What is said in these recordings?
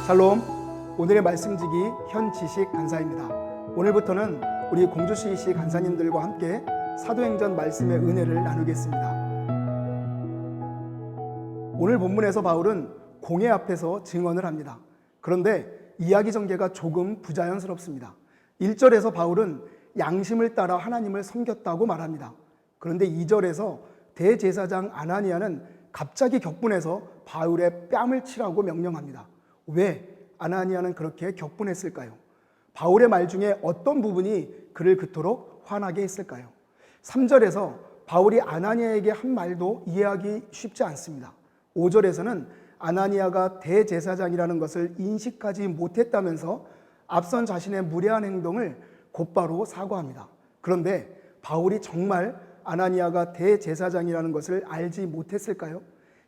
샬롬, 오늘의 말씀지기 현지식 간사입니다. 오늘부터는 우리 공주시이시 간사님들과 함께 사도행전 말씀의 은혜를 나누겠습니다. 오늘 본문에서 바울은 공회 앞에서 증언을 합니다. 그런데 이야기 전개가 조금 부자연스럽습니다. 1절에서 바울은 양심을 따라 하나님을 섬겼다고 말합니다. 그런데 2절에서 대제사장 아나니아는 갑자기 격분해서 바울의 뺨을 치라고 명령합니다. 왜 아나니아는 그렇게 격분했을까요? 바울의 말 중에 어떤 부분이 그를 그토록 화나게 했을까요? 3절에서 바울이 아나니아에게 한 말도 이해하기 쉽지 않습니다. 5절에서는 아나니아가 대제사장이라는 것을 인식하지 못했다면서 앞선 자신의 무례한 행동을 곧바로 사과합니다. 그런데 바울이 정말 아나니아가 대제사장이라는 것을 알지 못했을까요?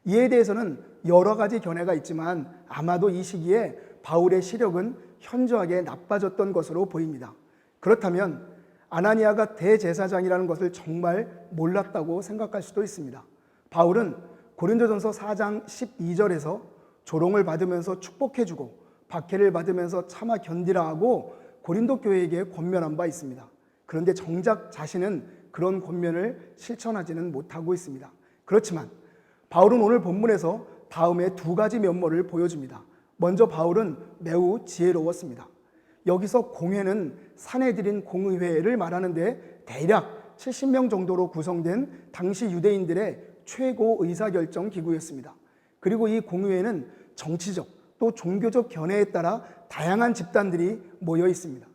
이에 대해서는 여러 가지 견해가 있지만 아마도 이 시기에 바울의 시력은 현저하게 나빠졌던 것으로 보입니다. 그렇다면 아나니아가 대제사장이라는 것을 정말 몰랐다고 생각할 수도 있습니다. 바울은 고린도전서 4장 12절에서 조롱을 받으면서 축복해주고 박해를 받으면서 참아 견디라 하고 고린도 교회에게 권면한 바 있습니다. 그런데 정작 자신은 그런 권면을 실천하지는 못하고 있습니다. 그렇지만 바울은 오늘 본문에서 다음에 두 가지 면모를 보여줍니다. 먼저 바울은 매우 지혜로웠습니다. 여기서 공회는 사내들인 공의회를 말하는데 대략 70명 정도로 구성된 당시 유대인들의 최고 의사결정 기구였습니다. 그리고 이 공의회는 정치적 또 종교적 견해에 따라 다양한 집단들이 모여 있습니다.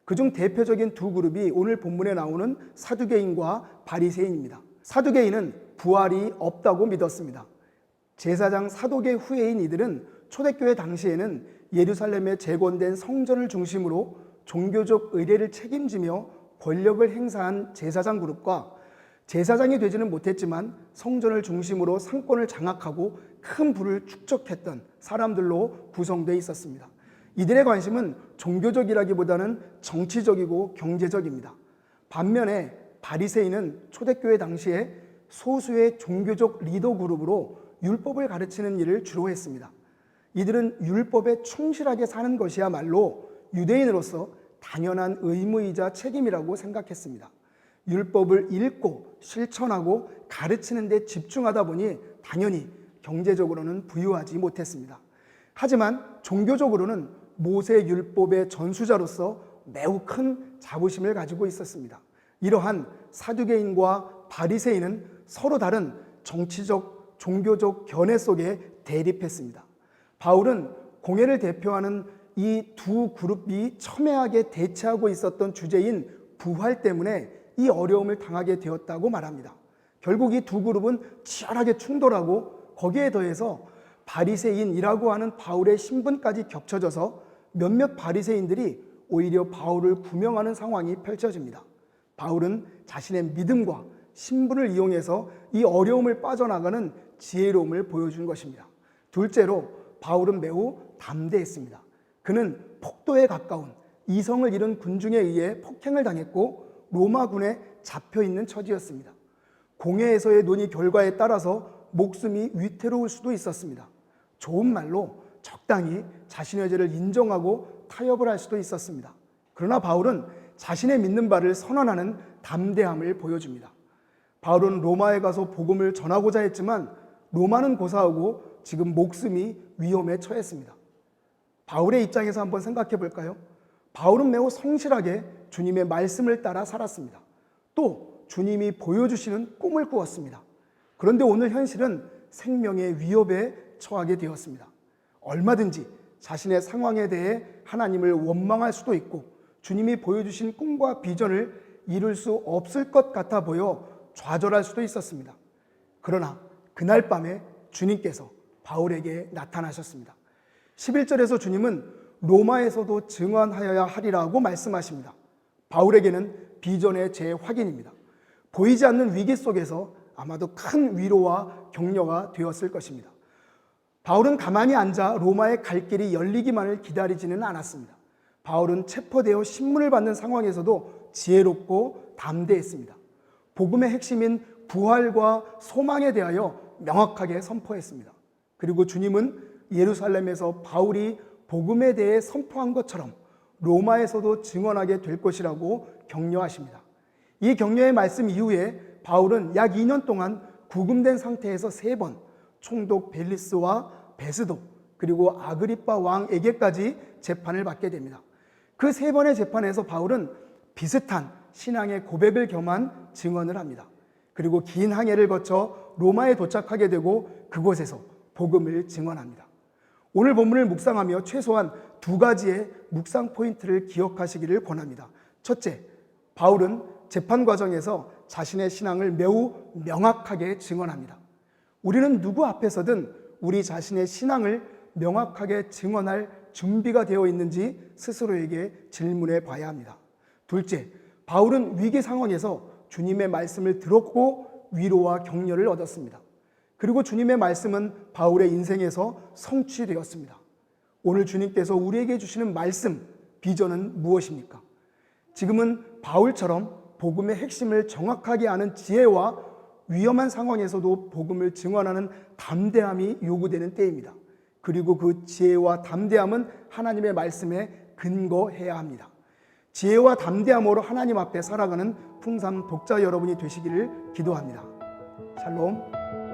그중 대표적인 두 그룹이 오늘 본문에 나오는 사두개인과 바리새인입니다. 사두개인은 부활이 없다고 믿었습니다. 제사장 사도계 후예인 이들은 초대교회 당시에는 예루살렘에 재건된 성전을 중심으로 종교적 의례를 책임지며 권력을 행사한 제사장 그룹과 제사장이 되지는 못했지만 성전을 중심으로 상권을 장악하고 큰 부를 축적했던 사람들로 구성되어 있었습니다. 이들의 관심은 종교적이라기보다는 정치적이고 경제적입니다. 반면에 바리새인은 초대교회 당시에 소수의 종교적 리더 그룹으로 율법을 가르치는 일을 주로 했습니다. 이들은 율법에 충실하게 사는 것이야말로 유대인으로서 당연한 의무이자 책임이라고 생각했습니다. 율법을 읽고 실천하고 가르치는 데 집중하다 보니 당연히 경제적으로는 부유하지 못했습니다. 하지만 종교적으로는 모세 율법의 전수자로서 매우 큰 자부심을 가지고 있었습니다. 이러한 사두개인과 바리새인은 서로 다른 정치적, 종교적 견해 속에 대립했습니다. 바울은 공회를 대표하는 이 두 그룹이 첨예하게 대치하고 있었던 주제인 부활 때문에 이 어려움을 당하게 되었다고 말합니다. 결국 이 두 그룹은 치열하게 충돌하고 거기에 더해서 바리새인이라고 하는 바울의 신분까지 겹쳐져서 몇몇 바리새인들이 오히려 바울을 구명하는 상황이 펼쳐집니다. 바울은 자신의 믿음과 신분을 이용해서 이 어려움을 빠져나가는 지혜로움을 보여준 것입니다. 둘째로 바울은 매우 담대했습니다. 그는 폭도에 가까운 이성을 잃은 군중에 의해 폭행을 당했고 로마군에 잡혀있는 처지였습니다. 공회에서의 논의 결과에 따라서 목숨이 위태로울 수도 있었습니다. 좋은 말로 적당히 자신의 죄를 인정하고 타협을 할 수도 있었습니다. 그러나 바울은 자신의 믿는 바를 선언하는 담대함을 보여줍니다. 바울은 로마에 가서 복음을 전하고자 했지만 로마는 고사하고 지금 목숨이 위험에 처했습니다. 바울의 입장에서 한번 생각해 볼까요? 바울은 매우 성실하게 주님의 말씀을 따라 살았습니다. 또 주님이 보여주시는 꿈을 꾸었습니다. 그런데 오늘 현실은 생명의 위협에 처하게 되었습니다. 얼마든지 자신의 상황에 대해 하나님을 원망할 수도 있고 주님이 보여주신 꿈과 비전을 이룰 수 없을 것 같아 보여 좌절할 수도 있었습니다. 그러나 그날 밤에 주님께서 바울에게 나타나셨습니다. 11절에서 주님은 로마에서도 증언하여야 하리라고 말씀하십니다. 바울에게는 비전의 재확인입니다. 보이지 않는 위기 속에서 아마도 큰 위로와 격려가 되었을 것입니다. 바울은 가만히 앉아 로마의 갈 길이 열리기만을 기다리지는 않았습니다. 바울은 체포되어 신문을 받는 상황에서도 지혜롭고 담대했습니다. 복음의 핵심인 부활과 소망에 대하여 명확하게 선포했습니다. 그리고 주님은 예루살렘에서 바울이 복음에 대해 선포한 것처럼 로마에서도 증언하게 될 것이라고 격려하십니다. 이 격려의 말씀 이후에 바울은 약 2년 동안 구금된 상태에서 3번 총독 벨리스와 베스도 그리고 아그리빠 왕에게까지 재판을 받게 됩니다. 그 3번의 재판에서 바울은 비슷한 신앙의 고백을 겸한 증언을 합니다. 그리고 긴 항해를 거쳐 로마에 도착하게 되고 그곳에서 복음을 증언합니다. 오늘 본문을 묵상하며 최소한 2가지의 묵상 포인트를 기억하시기를 권합니다. 첫째, 바울은 재판 과정에서 자신의 신앙을 매우 명확하게 증언합니다. 우리는 누구 앞에서든 우리 자신의 신앙을 명확하게 증언할 준비가 되어 있는지 스스로에게 질문해 봐야 합니다. 둘째, 바울은 위기 상황에서 주님의 말씀을 들었고 위로와 격려를 얻었습니다. 그리고 주님의 말씀은 바울의 인생에서 성취되었습니다. 오늘 주님께서 우리에게 주시는 말씀, 비전은 무엇입니까? 지금은 바울처럼 복음의 핵심을 정확하게 아는 지혜와 위험한 상황에서도 복음을 증언하는 담대함이 요구되는 때입니다. 그리고 그 지혜와 담대함은 하나님의 말씀에 근거해야 합니다. 지혜와 담대함으로 하나님 앞에 살아가는 풍삼 독자 여러분이 되시기를 기도합니다. 샬롬.